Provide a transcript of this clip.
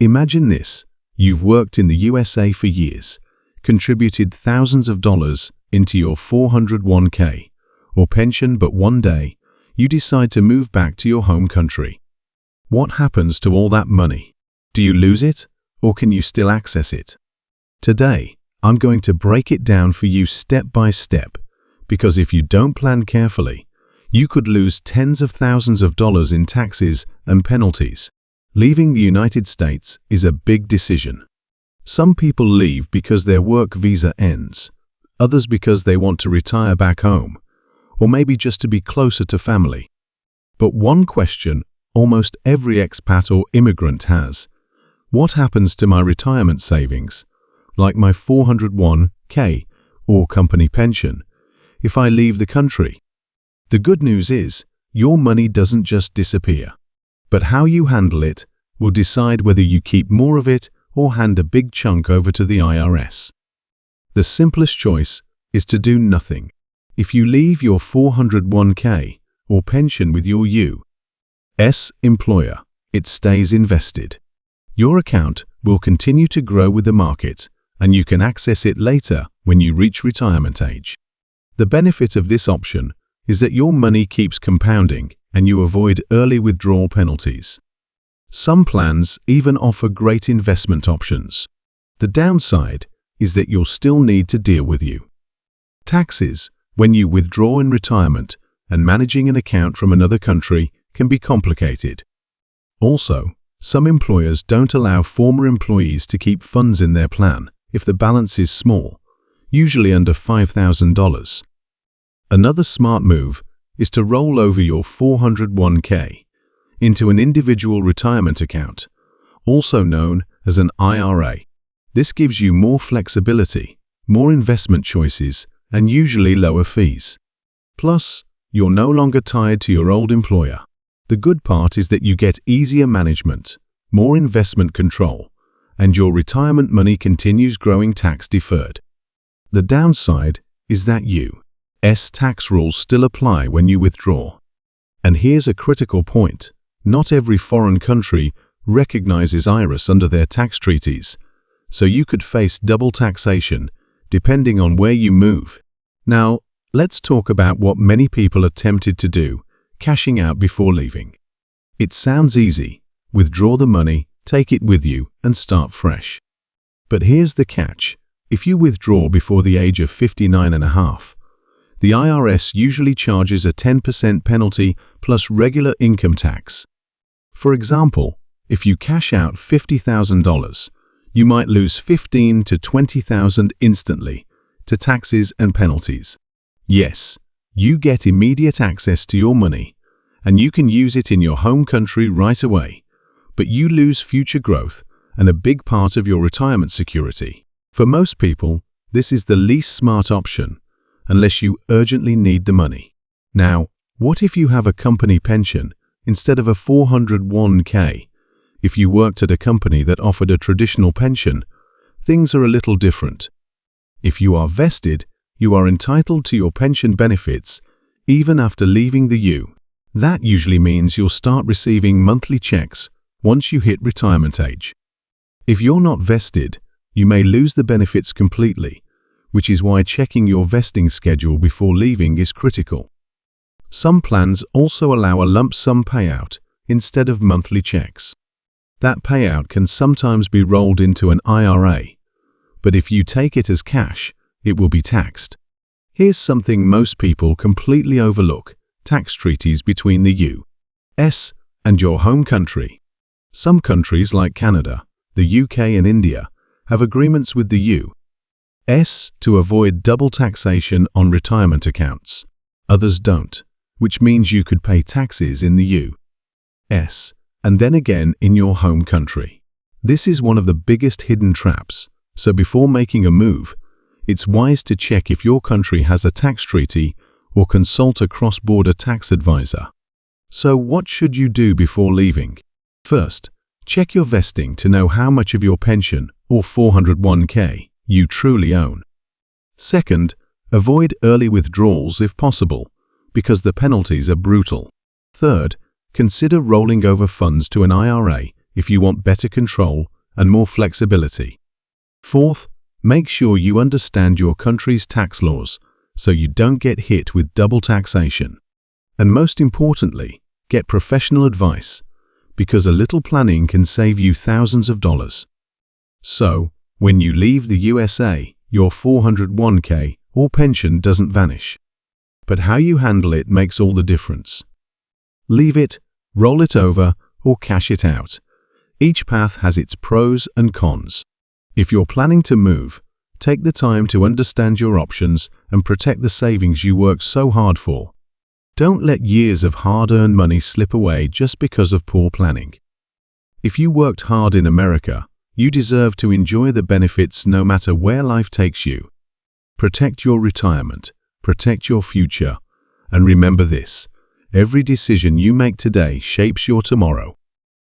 Imagine this. You've worked in the USA for years, contributed thousands of dollars into your 401k or pension, but one day you decide to move back to your home country. What happens to all that money? Do you lose it, or can you still access it? Today, I'm going to break it down for you step by step, because if you don't plan carefully, you could lose tens of thousands of dollars in taxes and penalties. Leaving the United States is a big decision. Some people leave because their work visa ends, others because they want to retire back home, or maybe just to be closer to family. But one question almost every expat or immigrant has: what happens to my retirement savings, like my 401k or company pension, if I leave the country? The good news is, your money doesn't just disappear, but how you handle it will decide whether you keep more of it or hand a big chunk over to the IRS. The simplest choice is to do nothing. If you leave your 401k or pension with your U.S. employer, it stays invested. Your account will continue to grow with the market, and you can access it later when you reach retirement age. The benefit of this option is that your money keeps compounding and you avoid early withdrawal penalties. Some plans even offer great investment options. The downside is that you'll still need to deal with taxes when you withdraw in retirement, and managing an account from another country can be complicated. Also, some employers don't allow former employees to keep funds in their plan if the balance is small, usually under $5,000. Another smart move is to roll over your 401k into an individual retirement account, also known as an IRA. This gives you more flexibility, more investment choices, and usually lower fees. Plus, you're no longer tied to your old employer. The good part is that you get easier management, more investment control, and your retirement money continues growing tax-deferred. The downside is that U.S. tax rules still apply when you withdraw. And here's a critical point: not every foreign country recognizes IRS under their tax treaties, so you could face double taxation depending on where you move. Now, let's talk about what many people are tempted to do: cashing out before leaving. It sounds easy. Withdraw the money, take it with you, and start fresh. But here's the catch: if you withdraw before the age of 59.5, the IRS usually charges a 10% penalty plus regular income tax. For example, if you cash out $50,000, you might lose $15,000 to $20,000 instantly to taxes and penalties. Yes, you get immediate access to your money, and you can use it in your home country right away, but you lose future growth and a big part of your retirement security. For most people, this is the least smart option, unless you urgently need the money. Now, what if you have a company pension instead of a 401k? If you worked at a company that offered a traditional pension, things are a little different. If you are vested, you are entitled to your pension benefits even after leaving the U. That usually means you'll start receiving monthly checks once you hit retirement age. If you're not vested, you may lose the benefits completely, which is why checking your vesting schedule before leaving is critical. Some plans also allow a lump sum payout instead of monthly checks. That payout can sometimes be rolled into an IRA, but if you take it as cash, it will be taxed. Here's something most people completely overlook: tax treaties between the U.S. and your home country. Some countries like Canada, the UK, and India have agreements with the U.S. to avoid double taxation on retirement accounts. Others don't, which means you could pay taxes in the U.S. and then again in your home country. This is one of the biggest hidden traps, so before making a move, it's wise to check if your country has a tax treaty or consult a cross-border tax advisor. So what should you do before leaving? First, check your vesting to know how much of your pension or 401k you truly own. Second, avoid early withdrawals if possible, because the penalties are brutal. Third, consider rolling over funds to an IRA if you want better control and more flexibility. Fourth, make sure you understand your country's tax laws so you don't get hit with double taxation. And most importantly, get professional advice, because a little planning can save you thousands of dollars. So, when you leave the USA, your 401k or pension doesn't vanish. But how you handle it makes all the difference. Leave it, roll it over, or cash it out. Each path has its pros and cons. If you're planning to move, take the time to understand your options and protect the savings you worked so hard for. Don't let years of hard-earned money slip away just because of poor planning. If you worked hard in America, you deserve to enjoy the benefits no matter where life takes you. Protect your retirement, protect your future, and remember this: every decision you make today shapes your tomorrow.